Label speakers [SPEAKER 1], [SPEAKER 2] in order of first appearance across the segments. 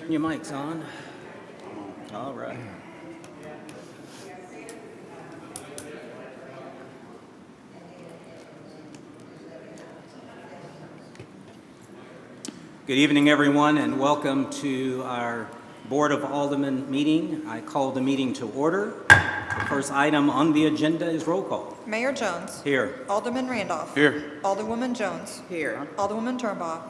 [SPEAKER 1] your mic's on. All right. Good evening, everyone, and welcome to our Board of Aldermen meeting. I call the meeting to order. The first item on the agenda is roll call.
[SPEAKER 2] Mayor Jones.
[SPEAKER 1] Here.
[SPEAKER 2] Alderman Randolph.
[SPEAKER 3] Here.
[SPEAKER 2] Alderwoman Jones.
[SPEAKER 4] Here.
[SPEAKER 2] Alderwoman Turnbaugh.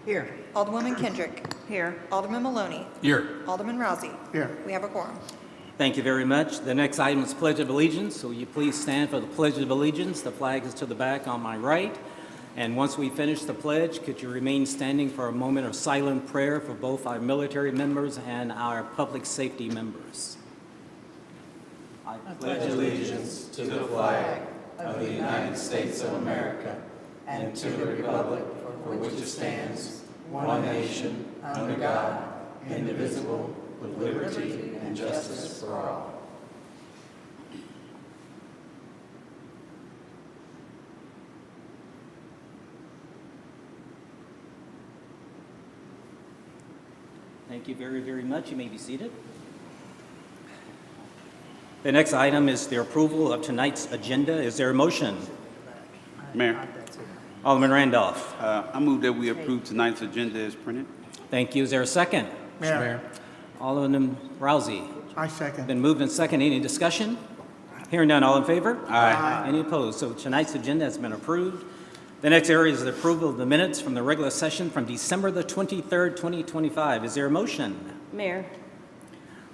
[SPEAKER 4] Here.
[SPEAKER 2] Alderwoman Kendrick.
[SPEAKER 4] Here.
[SPEAKER 2] Alderman Maloney.
[SPEAKER 3] Here.
[SPEAKER 2] Alderman Rousey.
[SPEAKER 3] Here.
[SPEAKER 2] We have a quorum.
[SPEAKER 1] Thank you very much. The next item is Pledge of Allegiance. So will you please stand for the Pledge of Allegiance? The flag is to the back on my right. And once we finish the pledge, could you remain standing for a moment of silent prayer for both our military members and our public safety members? I
[SPEAKER 5] pledge allegiance to the flag of the United States of America and to the republic for which it stands, one nation, under God, indivisible, with liberty and justice for all.
[SPEAKER 1] Thank you very, very much. You may be seated. The next item is the approval of tonight's agenda. Is there a motion?
[SPEAKER 3] Mayor,
[SPEAKER 1] Alderman Randolph.
[SPEAKER 3] I move that we approve tonight's agenda as printed.
[SPEAKER 1] Thank you. Is there a second?
[SPEAKER 6] Mayor.
[SPEAKER 1] Alderman Rousey.
[SPEAKER 6] I second.
[SPEAKER 1] Been moved and second. Any discussion? Hearing none. All in favor?
[SPEAKER 3] Aye.
[SPEAKER 1] Any opposed? So tonight's agenda has been approved. The next area is the approval of the minutes from the regular session from December the 23rd, 2025. Is there a motion?
[SPEAKER 4] Mayor,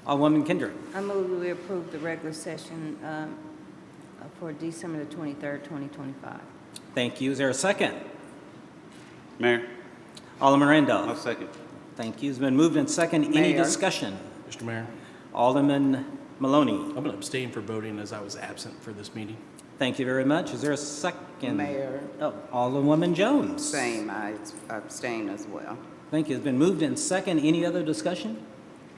[SPEAKER 1] Alderwoman Kendrick.
[SPEAKER 4] I move we approve the regular session for December the 23rd, 2025.
[SPEAKER 1] Thank you. Is there a second?
[SPEAKER 3] Mayor,
[SPEAKER 1] Alderman
[SPEAKER 3] I'll
[SPEAKER 1] Randolph.
[SPEAKER 3] second.
[SPEAKER 1] Thank you. It's been moved and second. Any
[SPEAKER 4] Mayor.
[SPEAKER 1] discussion?
[SPEAKER 6] Mr. Mayor,
[SPEAKER 1] Alderman Maloney.
[SPEAKER 6] I'm going to abstain for voting as I was absent for this meeting.
[SPEAKER 1] Thank you very much. Is there a second?
[SPEAKER 7] Mayor.
[SPEAKER 1] Oh, Alderwoman Jones.
[SPEAKER 7] Same, I abstain as well.
[SPEAKER 1] Thank you. It's been moved and second. Any other discussion?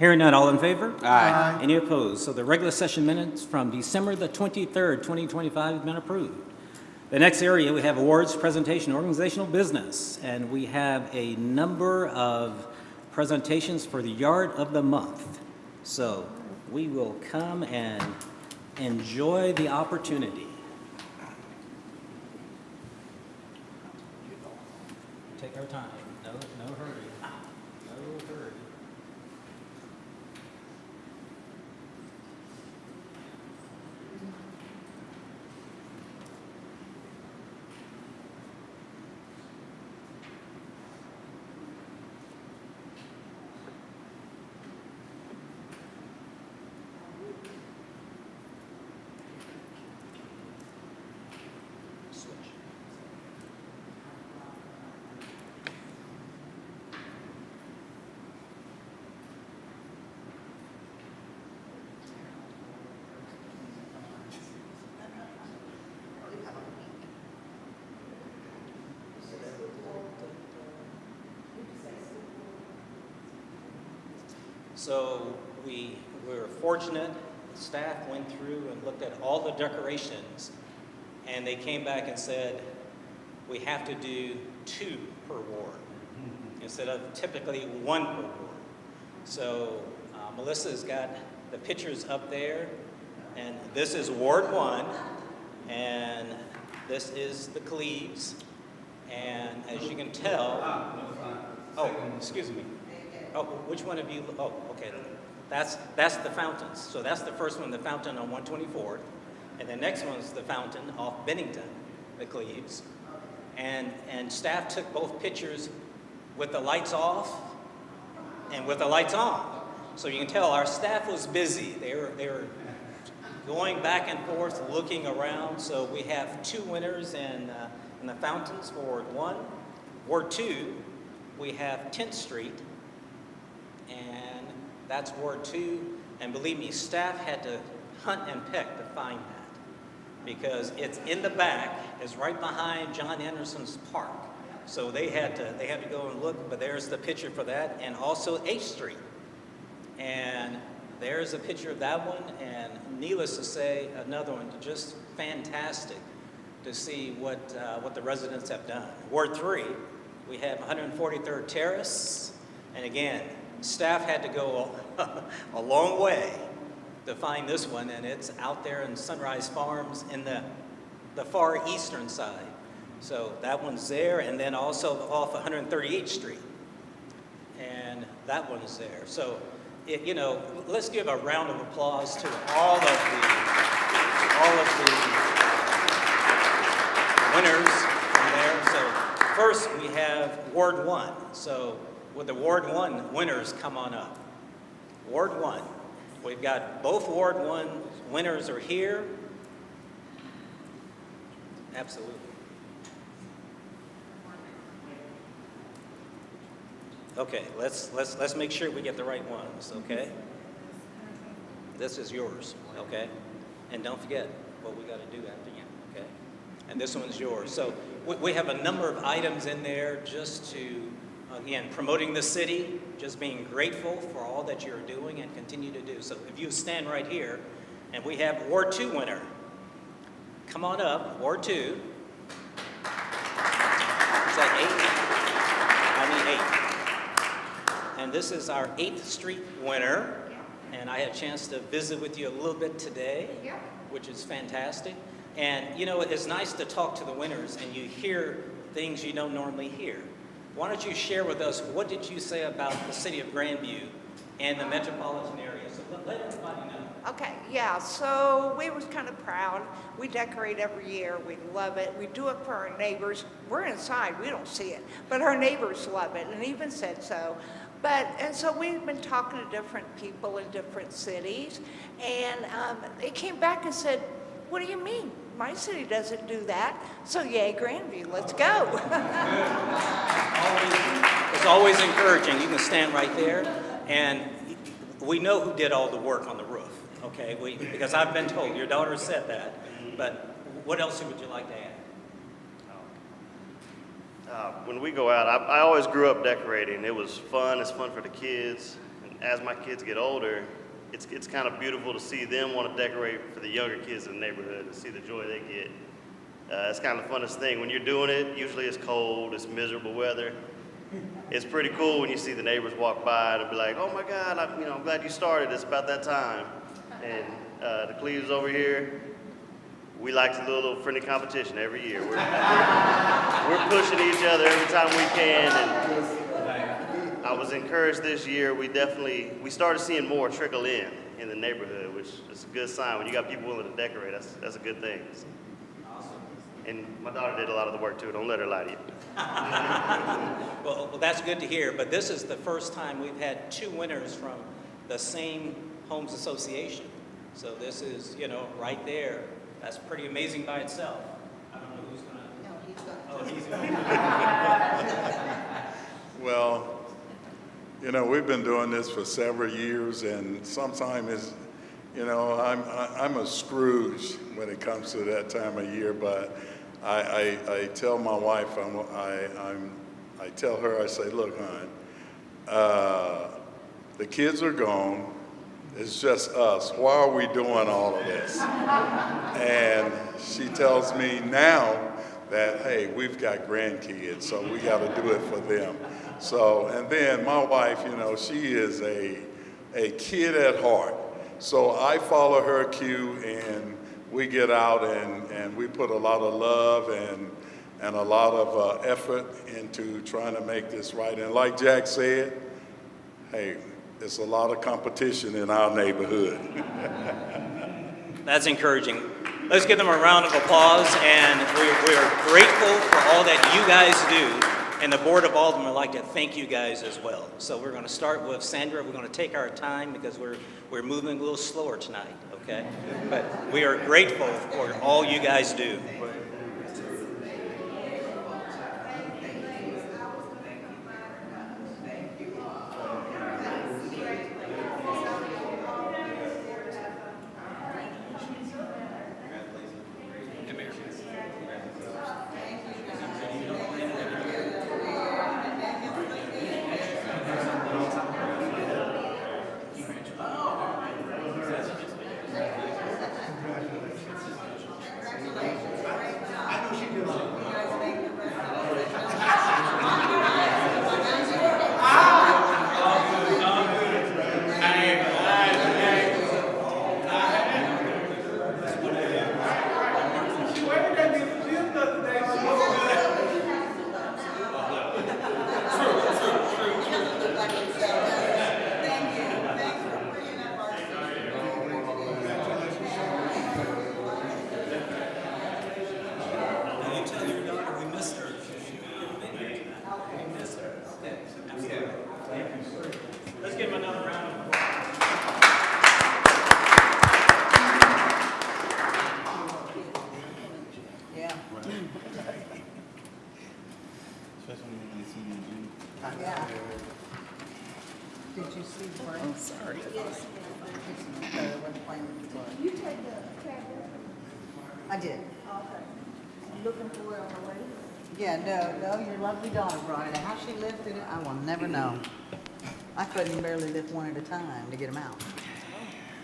[SPEAKER 1] Hearing none. All in favor?
[SPEAKER 3] Aye.
[SPEAKER 1] Any opposed? So the regular session minutes from December the 23rd, 2025 have been approved. The next area, we have awards, presentation, organizational business, and we have a number of presentations for the Yard of the Month. So we will come and enjoy the opportunity. Take our time. No hurry. No hurry. So we were fortunate, staff went through and looked at all the decorations, and they came back and said, we have to do 2 per ward instead of typically 1 per ward. So Melissa's got the pictures up there, and this is Ward 1, and this is the Cleves, and as you can tell, oh, excuse me. Oh, which one of you? Oh, okay. That's the fountains. So that's the first one, the fountain on 124th. And the next one's the fountain off Bennington, the Cleves. And staff took both pictures with the lights off and with the lights on. So you can tell our staff was busy. They were going back and forth, looking around. So we have 2 winners in the fountains for Ward 1. Ward 2, we have 10th Street. And that's Ward 2, and believe me, staff had to hunt and peck to find that because it's in the back, it's right behind John Anderson's park. So they had to go and look, but there's the picture for that, and also 8th Street. And there's a picture of that one, and needless to say, another one, just fantastic to see what the residents have done. Ward 3, we have 143rd Terrace, and again, staff had to go a long way to find this one, and it's out there in Sunrise Farms in the far eastern side. So that one's there, and then also off 138th Street. And that one's there. So, let's give a round of applause to all of the winners from there. So first we have Ward 1. So would the Ward 1 winners come on up? Ward 1. We've got both Ward 1 winners are here. Absolutely. Okay, let's make sure we get the right ones, okay? This is yours, okay? And don't forget what we got to do after you, okay? And this one's yours. So we have a number of items in there just to, again, promoting the city, just being grateful for all that you're doing and continue to do. So if you stand right here, and we have Ward 2 winner. Come on up, Ward 2. Is that 8? I mean 8. And this is our 8th Street winner. And I had a chance to visit with you a little bit today, which is fantastic. And it's nice to talk to the winners and you hear things you don't normally hear. Why don't you share with us, what did you say about the city of Grandview and the metropolitan area? So let everybody know.
[SPEAKER 8] Okay, yeah, so we was kind of proud. We decorate every year. We love it. We do it for our neighbors. We're inside. We don't see it. But our neighbors love it and even said so. And so we've been talking to different people in different cities. And they came back and said, what do you mean? My city doesn't do that. So yay, Grandview, let's go.
[SPEAKER 1] It's always encouraging. You can stand right there. And we know who did all the work on the roof, okay? Because I've been told, your daughter said that. But what else would you like to add?
[SPEAKER 9] When we go out, I always grew up decorating. It was fun. It's fun for the kids. And as my kids get older, it's kind of beautiful to see them want to decorate for the younger kids in the neighborhood and see the joy they get. It's kind of the funnest thing. When you're doing it, usually it's cold, it's miserable weather. It's pretty cool when you see the neighbors walk by and be like, oh my God, I'm glad you started. It's about that time. And the Cleves over here, we like to do a little friendly competition every year. We're pushing each other every time we can. And I was encouraged this year. We started seeing more trickle in the neighborhood, which is a good sign. When you got people willing to decorate, that's a good thing. And my daughter did a lot of the work too. Don't let her lie to you.
[SPEAKER 1] Well, that's good to hear. But this is the first time we've had 2 winners from the same homes association. So this is, right there. That's pretty amazing by itself. I don't know who's going to.
[SPEAKER 2] No, he's got
[SPEAKER 1] Oh, he's going to.
[SPEAKER 10] Well, we've been doing this for several years, and sometimes I'm a Scrooge when it comes to that time of year. But I tell my wife, I tell her, I say, look, hon, the kids are gone. It's just us. Why are we doing all of this? And she tells me now that, hey, we've got grandkids, so we got to do it for them. So, and then my wife, she is a kid at heart. So I follow her cue, and we get out and we put a lot of love and a lot of effort into trying to make this right. And like Jack said, hey, there's a lot of competition in our neighborhood.
[SPEAKER 1] That's encouraging. Let's give them a round of applause, and we're grateful for all that you guys do. And the Board of Aldermen would like to thank you guys as well. So we're going to start with Sandra. We're going to take our time because we're moving a little slower tonight, okay? But we are grateful for all you guys do.
[SPEAKER 7] Yeah. Did you see the break? Oh, sorry. You take the cab with you? I did. Okay. Looking for it on the way? Yeah, no, your lovely daughter brought it. How she lifted it, I will never know. I couldn't barely lift one at a time to get them out.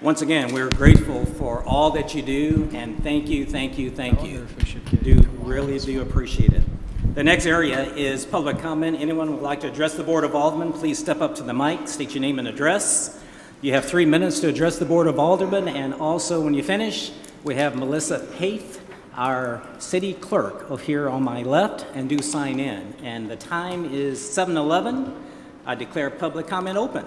[SPEAKER 1] Once again, we're grateful for all that you do, and thank you, thank you, thank you. Really do appreciate it. The next area is public comment. Anyone would like to address the Board of Aldermen, please step up to the mic, state your name and address. You have 3 minutes to address the Board of Aldermen, and also when you finish, we have Melissa Paith, our city clerk, here on my left, and do sign in. And the time is 7:11. I declare public comment open.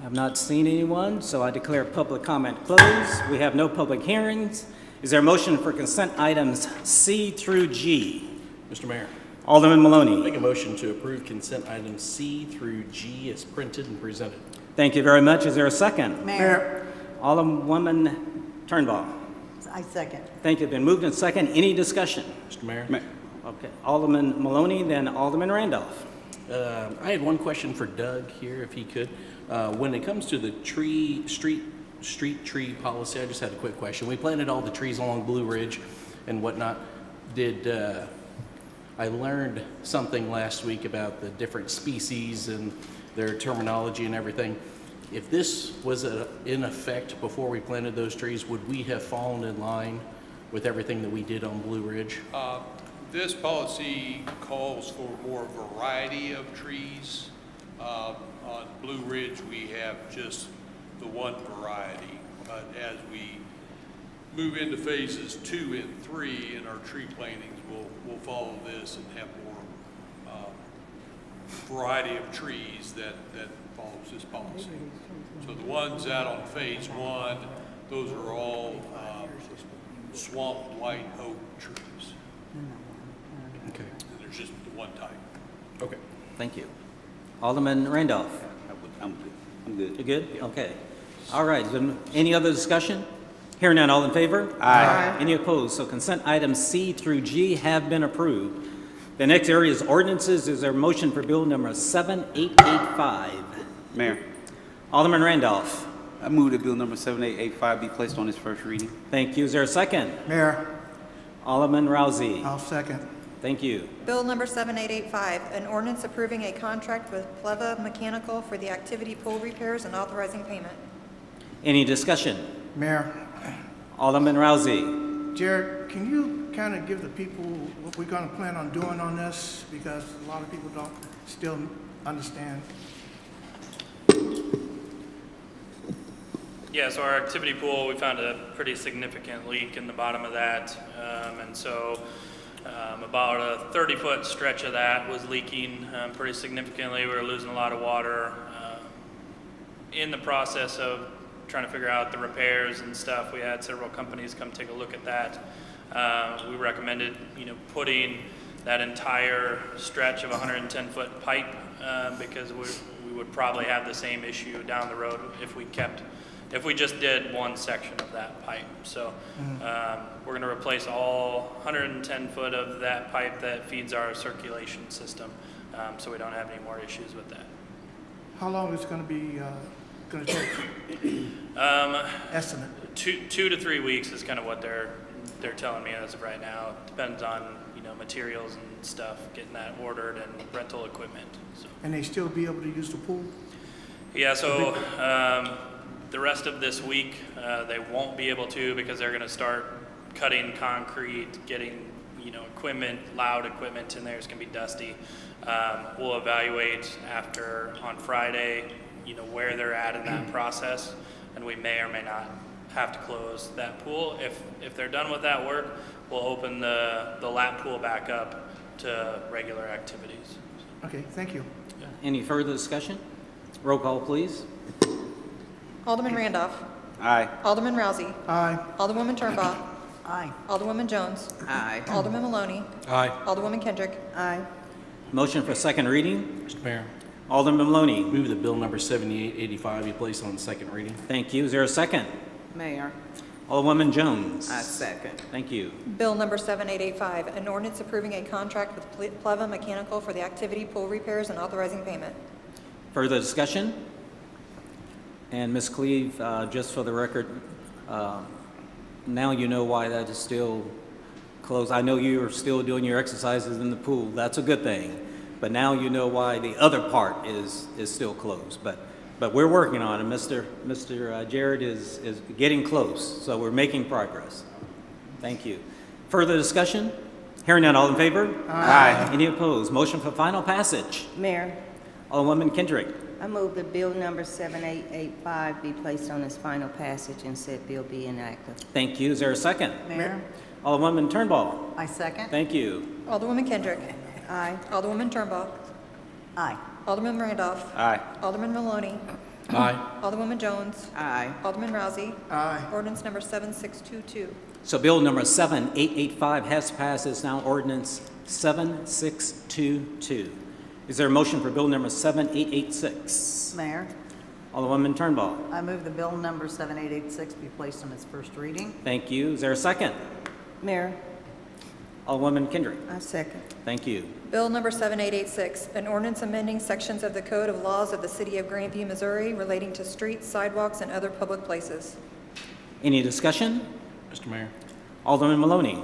[SPEAKER 1] I've not seen anyone, so I declare public comment closed. We have no public hearings. Is there a motion for consent items C through G?
[SPEAKER 6] Mr. Mayor,
[SPEAKER 1] Alderman Maloney.
[SPEAKER 6] make a motion to approve consent items C through G as printed and presented.
[SPEAKER 1] Thank you very much. Is there a second?
[SPEAKER 7] Mayor.
[SPEAKER 1] Alderwoman Turnbull.
[SPEAKER 7] I second.
[SPEAKER 1] Thank you. Been moved and second. Any discussion?
[SPEAKER 6] Mr. Mayor?
[SPEAKER 1] Okay. Alderman Maloney, then Alderman Randolph.
[SPEAKER 6] I had one question for Doug here, if he could. When it comes to the street tree policy, I just had a quick question. We planted all the trees along Blue Ridge and whatnot. I learned something last week about the different species and their terminology and everything. If this was in effect before we planted those trees, would we have fallen in line with everything that we did on Blue Ridge?
[SPEAKER 11] This policy calls for more variety of trees. On Blue Ridge, we have just the one variety. But as we move into phases 2 and 3 in our tree plantings, we'll follow this and have more variety of trees that follows this policy. So the ones out on phase 1, those are all swamp white oak trees.
[SPEAKER 6] Okay.
[SPEAKER 11] And there's just the one type.
[SPEAKER 6] Okay.
[SPEAKER 1] Thank you. Alderman Randolph.
[SPEAKER 3] I'm good.
[SPEAKER 1] You good? Okay. All right. Then any other discussion? Hearing none, all in favor?
[SPEAKER 3] Aye.
[SPEAKER 1] Any opposed? So consent items C through G have been approved. The next area is ordinances. Is there a motion for bill number 7885?
[SPEAKER 3] Mayor,
[SPEAKER 1] Alderman Randolph.
[SPEAKER 3] I move that bill number 7885 be placed on its first reading.
[SPEAKER 1] Thank you. Is there a second?
[SPEAKER 6] Mayor,
[SPEAKER 1] Alderman Rousey.
[SPEAKER 6] I'll second.
[SPEAKER 1] Thank you.
[SPEAKER 2] Bill number 7885, an ordinance approving a contract with Pleva Mechanical for the activity pool repairs and authorizing payment.
[SPEAKER 1] Any discussion?
[SPEAKER 6] Mayor,
[SPEAKER 1] Alderman Rousey.
[SPEAKER 6] Jared, can you kind of give the people what we're going to plan on doing on this? Because a lot of people don't still understand.
[SPEAKER 12] Yeah, so our activity pool, we found a pretty significant leak in the bottom of that. And so about a 30-foot stretch of that was leaking pretty significantly. We were losing a lot of water. In the process of trying to figure out the repairs and stuff, we had several companies come take a look at that. We recommended, putting that entire stretch of 110-foot pipe because we would probably have the same issue down the road if we just did one section of that pipe. So we're going to replace all 110 foot of that pipe that feeds our circulation system, so we don't have any more issues with that.
[SPEAKER 6] How long is it going to be going to take? Estimate.
[SPEAKER 12] 2 to 3 weeks is kind of what they're telling me as of right now. Depends on materials and stuff, getting that ordered, and rental equipment. So.
[SPEAKER 6] And they still be able to use the pool?
[SPEAKER 12] Yeah. So. The rest of this week, they won't be able to because they're going to start cutting concrete, getting equipment, loud equipment in there. It's going to be dusty. We'll evaluate on Friday, where they're at in that process, and we may or may not have to close that pool. If they're done with that work, we'll open the lap pool back up to regular activities.
[SPEAKER 6] Okay, thank you.
[SPEAKER 12] Yeah.
[SPEAKER 1] Any further discussion? Roll call, please.
[SPEAKER 2] Alderman Randolph.
[SPEAKER 3] Aye.
[SPEAKER 2] Alderman Rousey.
[SPEAKER 6] Aye.
[SPEAKER 2] Alderwoman Turnbull.
[SPEAKER 7] Aye.
[SPEAKER 2] Alderwoman Jones.
[SPEAKER 7] Aye.
[SPEAKER 2] Alderman Maloney.
[SPEAKER 6] Aye.
[SPEAKER 2] Alderwoman Kendrick.
[SPEAKER 7] Aye.
[SPEAKER 1] Motion for second reading.
[SPEAKER 6] Mr. Mayor,
[SPEAKER 1] Alderman Maloney.
[SPEAKER 6] move that bill number 7885 be placed on second reading.
[SPEAKER 1] Thank you. Is there a second?
[SPEAKER 7] Mayor.
[SPEAKER 1] Alderwoman Jones.
[SPEAKER 5] I second.
[SPEAKER 1] Thank you.
[SPEAKER 2] Bill number 7885, an ordinance approving a contract with Pleva Mechanical for the activity pool repairs and authorizing payment.
[SPEAKER 1] Further discussion? And Ms. Cleve, just for the record, now you know why that is still closed. I know you are still doing your exercises in the pool. That's a good thing. But now you know why the other part is still closed. But we're working on it. Mr. Jared is getting close, so we're making progress. Thank you. Further discussion? Hearing none, all in favor? Aye. Any opposed? Motion for final passage.
[SPEAKER 4] Mayor,
[SPEAKER 1] Alderwoman Kendrick.
[SPEAKER 4] I move that bill number 7885 be placed on its final passage and said bill be enacted.
[SPEAKER 1] Thank you. Is there a second?
[SPEAKER 7] Mayor,
[SPEAKER 1] Alderwoman Turnbull.
[SPEAKER 7] I second.
[SPEAKER 1] Thank you.
[SPEAKER 2] Alderwoman Kendrick.
[SPEAKER 4] Aye.
[SPEAKER 2] Alderwoman Turnbull.
[SPEAKER 7] Aye.
[SPEAKER 2] Alderman Randolph.
[SPEAKER 1] Aye.
[SPEAKER 2] Alderman Maloney.
[SPEAKER 6] Aye.
[SPEAKER 2] Alderwoman Jones.
[SPEAKER 5] Aye.
[SPEAKER 2] Alderman Rousey.
[SPEAKER 5] Aye.
[SPEAKER 2] Ordinance number 7622.
[SPEAKER 1] So bill number 7885 has passed. It's now ordinance 7622. Is there a motion for bill number 7886?
[SPEAKER 7] Mayor,
[SPEAKER 1] Alderwoman Turnbull.
[SPEAKER 7] I move the bill number 7886 be placed on its first reading.
[SPEAKER 1] Thank you. Is there a second?
[SPEAKER 4] Mayor,
[SPEAKER 1] Alderwoman Kendrick.
[SPEAKER 4] I second.
[SPEAKER 1] Thank you.
[SPEAKER 2] Bill number 7886, an ordinance amending sections of the Code of Laws of the City of Grandview, Missouri relating to streets, sidewalks, and other public places.
[SPEAKER 1] Any discussion?
[SPEAKER 6] Mr. Mayor.
[SPEAKER 1] Alderman Maloney.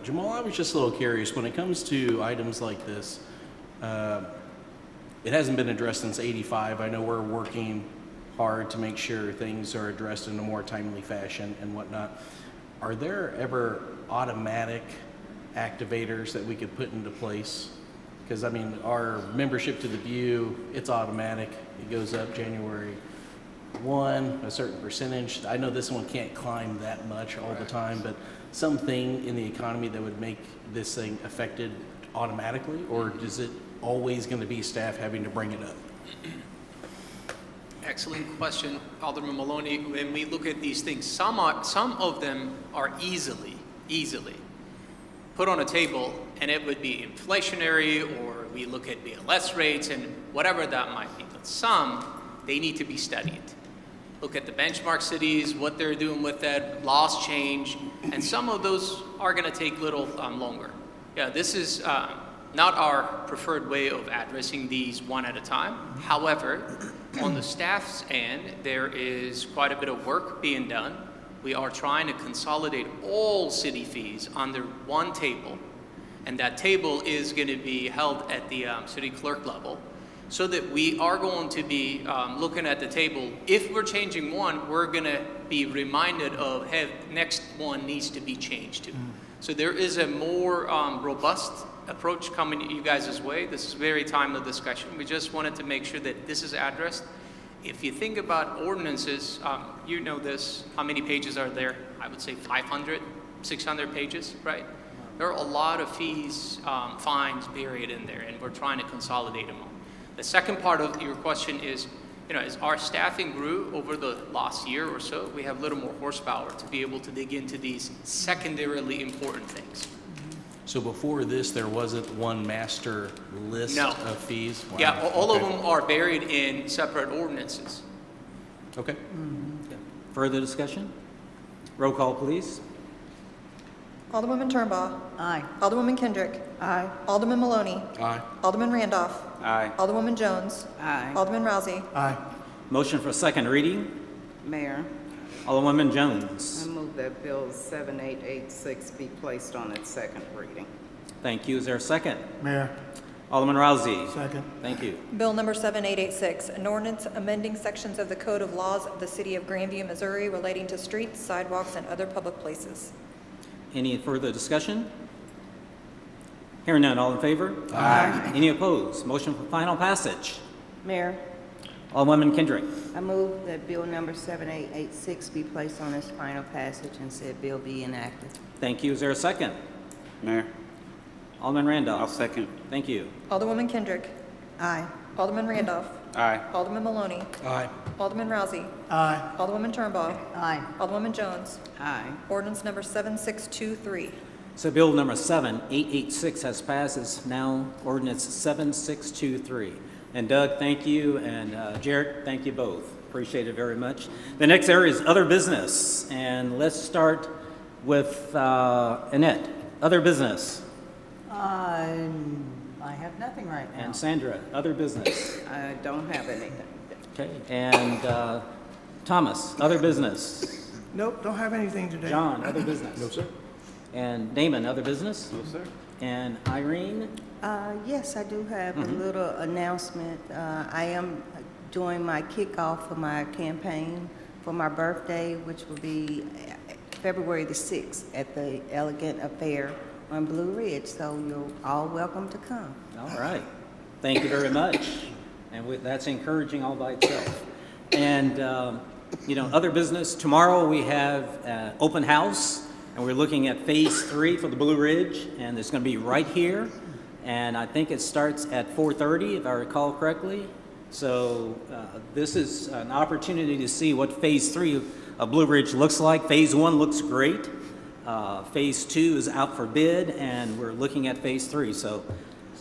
[SPEAKER 6] Jamal, I was just a little curious, when it comes to items like this, it hasn't been addressed since '85. I know we're working hard to make sure things are addressed in a more timely fashion and whatnot. Are there ever automatic activators that we could put into place? Because, I mean, our membership to the View, it's automatic. It goes up January 1, a certain percentage. I know this one can't climb that much all the time, but something in the economy that would make this thing affected automatically, or is it always going to be staff having to bring it up?
[SPEAKER 13] Excellent question, Alderman Maloney. When we look at these things, some of them are easily put on a table, and it would be inflationary, or we look at BLS rates and whatever that might be. But some, they need to be studied. Look at the benchmark cities, what they're doing with that, laws change, and some of those are going to take a little longer. Yeah, this is not our preferred way of addressing these one at a time. However, on the staff's end, there is quite a bit of work being done. We are trying to consolidate all city fees under one table, and that table is going to be held at the city clerk level, so that we are going to be looking at the table. If we're changing one, we're going to be reminded of, hey, next one needs to be changed too. So there is a more robust approach coming you guys' way. This is a very timely discussion. We just wanted to make sure that this is addressed. If you think about ordinances, you know this, how many pages are there? I would say 500, 600 pages, right? There are a lot of fees, fines buried in there, and we're trying to consolidate them all. The second part of your question is, as our staffing grew over the last year or so, we have a little more horsepower to be able to dig into these secondarily important things.
[SPEAKER 6] So before this, there wasn't one master list of fees? Wow.
[SPEAKER 13] Yeah, all of them are buried in separate ordinances.
[SPEAKER 6] Okay.
[SPEAKER 1] Further discussion? Roll call, please.
[SPEAKER 2] Alderwoman Turnbull.
[SPEAKER 7] Aye.
[SPEAKER 2] Alderwoman Kendrick.
[SPEAKER 4] Aye.
[SPEAKER 2] Alderman Maloney.
[SPEAKER 6] Aye.
[SPEAKER 2] Alderman Randolph.
[SPEAKER 1] Aye.
[SPEAKER 2] Alderwoman Jones.
[SPEAKER 4] Aye.
[SPEAKER 2] Alderman Rousey.
[SPEAKER 5] Aye.
[SPEAKER 1] Motion for second reading.
[SPEAKER 5] Mayor,
[SPEAKER 1] Alderwoman
[SPEAKER 5] I
[SPEAKER 1] Jones.
[SPEAKER 5] move that Bill 7886 be placed on its second reading.
[SPEAKER 1] Thank you. Is there a second?
[SPEAKER 5] Mayor.
[SPEAKER 1] Alderman Rousey.
[SPEAKER 5] Second.
[SPEAKER 1] Thank you.
[SPEAKER 2] Bill number 7886, an ordinance amending sections of the Code of Laws of the City of Grandview, Missouri relating to streets, sidewalks, and other public places.
[SPEAKER 1] Any further discussion? Hearing none, all in favor?
[SPEAKER 6] Aye.
[SPEAKER 1] Any opposed? Motion for final passage.
[SPEAKER 4] Mayor,
[SPEAKER 1] Alderwoman Kendrick.
[SPEAKER 4] I move that bill number 7886 be placed on its final passage and said bill be enacted.
[SPEAKER 1] Thank you. Is there a second?
[SPEAKER 3] Mayor,
[SPEAKER 1] Alderman Randolph.
[SPEAKER 3] I'll second.
[SPEAKER 1] Thank you.
[SPEAKER 2] Alderwoman Kendrick.
[SPEAKER 7] Aye.
[SPEAKER 2] Alderman Randolph.
[SPEAKER 3] Aye.
[SPEAKER 2] Alderman Maloney.
[SPEAKER 6] Aye.
[SPEAKER 2] Alderman Rousey.
[SPEAKER 5] Aye.
[SPEAKER 2] Alderwoman Turnbull.
[SPEAKER 7] Aye.
[SPEAKER 2] Alderwoman Jones.
[SPEAKER 5] Aye.
[SPEAKER 2] Ordinance number 7623.
[SPEAKER 1] So bill number 7886 has passed. It's now ordinance 7623. And Doug, thank you, and Jared, thank you both. appreciate it very much. The next area is other business, and let's start with Annette. Other business.
[SPEAKER 7] I have nothing right now.
[SPEAKER 1] And Sandra, other business.
[SPEAKER 4] I don't have anything.
[SPEAKER 1] Okay, and Thomas, other business.
[SPEAKER 14] Nope, don't have anything today.
[SPEAKER 1] John, other business.
[SPEAKER 6] No, sir.
[SPEAKER 1] And Damon, other business.
[SPEAKER 3] No, sir.
[SPEAKER 1] And Irene.
[SPEAKER 4] Yes, I do have a little announcement. I am doing my kickoff for my campaign for my birthday, which will be February the 6th at the Elegant Affair on Blue Ridge, so you're all welcome to come.
[SPEAKER 1] All right. Thank you very much. And that's encouraging all by itself. And, other business. Tomorrow we have an open house, and we're looking at phase 3 for the Blue Ridge, and it's going to be right here. And I think it starts at 4:30, if I recall correctly. So this is an opportunity to see what phase 3 of Blue Ridge looks like. Phase 1 looks great. Phase 2 is out for bid, and we're looking at phase 3. So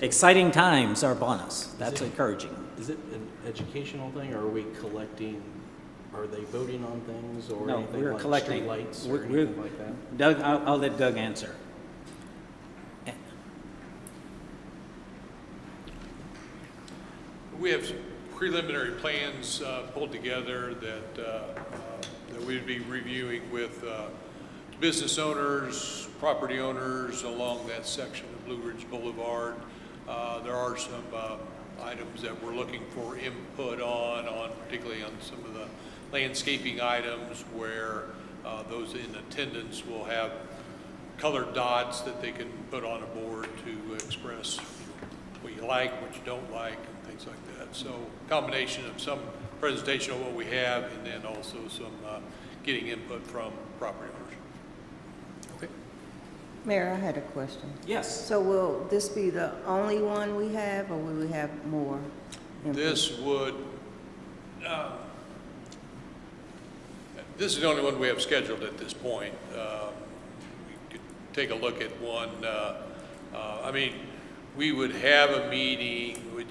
[SPEAKER 1] exciting times are upon us. That's encouraging.
[SPEAKER 6] Is it an educational thing, or are we collecting, are they voting on things, or
[SPEAKER 1] No,
[SPEAKER 6] anything
[SPEAKER 1] we're
[SPEAKER 6] like
[SPEAKER 1] collecting.
[SPEAKER 6] streetlights or
[SPEAKER 1] We're-
[SPEAKER 6] anything like that?
[SPEAKER 1] Doug, I'll let Doug answer.
[SPEAKER 11] We have some preliminary plans pulled together that we would be reviewing with business owners, property owners along that section of Blue Ridge Boulevard. There are some items that we're looking for input on particularly on some of the landscaping items where those in attendance will have colored dots that they can put on a board to express what you like, what you don't like, and things like that. So combination of some presentation of what we have and then also some getting input from property owners.
[SPEAKER 6] Okay.
[SPEAKER 4] Mayor, I had a question.
[SPEAKER 1] Yes.
[SPEAKER 4] So will this be the only one we have, or will we have more?
[SPEAKER 11] This would, this is the only one we have scheduled at this point. We could take a look at one. We would have a meeting, we'd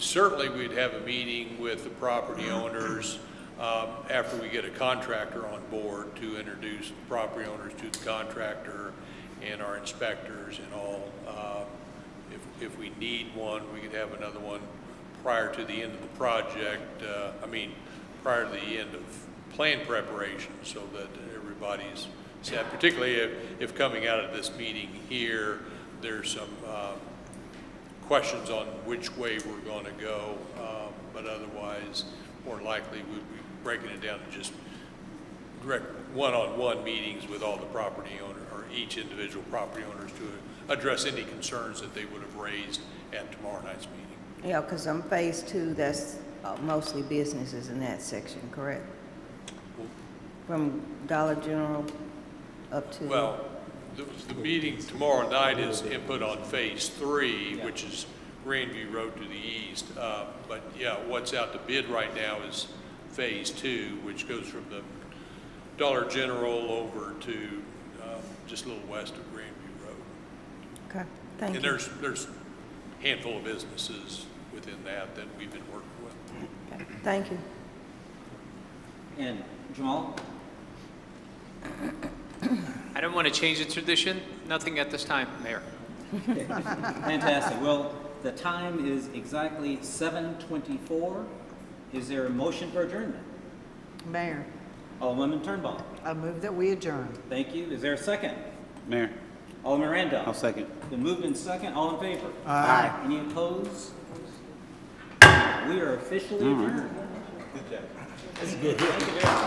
[SPEAKER 11] have a meeting with the property owners after we get a contractor on board to introduce the property owners to the contractor and our inspectors and all. If we need one, we could have another one prior to the end of the project, prior to the end of plan preparation so that everybody's set, particularly if coming out of this meeting here, there's some questions on which way we're going to go, but otherwise, more likely we'd be breaking it down to just direct one-on-one meetings with all the property owners, or each individual property owners to address any concerns that they would have raised at tomorrow night's meeting.
[SPEAKER 4] Yeah, because on phase 2, that's mostly businesses in that section, correct? From Dollar General up to...
[SPEAKER 11] Well, the meeting tomorrow night is input on phase 3, which is Grandview Road to the east. But yeah, what's out to bid right now is phase 2, which goes from the Dollar General over to just a little west of Grandview Road.
[SPEAKER 4] Okay, thank you.
[SPEAKER 11] And there's a handful of businesses within that we've been working with.
[SPEAKER 4] Okay, thank you.
[SPEAKER 1] And Jamal?
[SPEAKER 13] I don't want to change the tradition. Nothing at this time, Mayor.
[SPEAKER 1] Fantastic. Well, the time is exactly 7:24. Is there a motion for adjournment?
[SPEAKER 7] Mayor,
[SPEAKER 1] Alderman Turnbull.
[SPEAKER 7] I move that we adjourn.
[SPEAKER 1] Thank you. Is there a second?
[SPEAKER 3] Mayor,
[SPEAKER 1] Alderman Randolph.
[SPEAKER 3] I'll second.
[SPEAKER 1] Been moved in second. All in favor?
[SPEAKER 7] Aye.
[SPEAKER 1] Any opposed? We are officially adjourned. Good job. That's good. Thank you very much.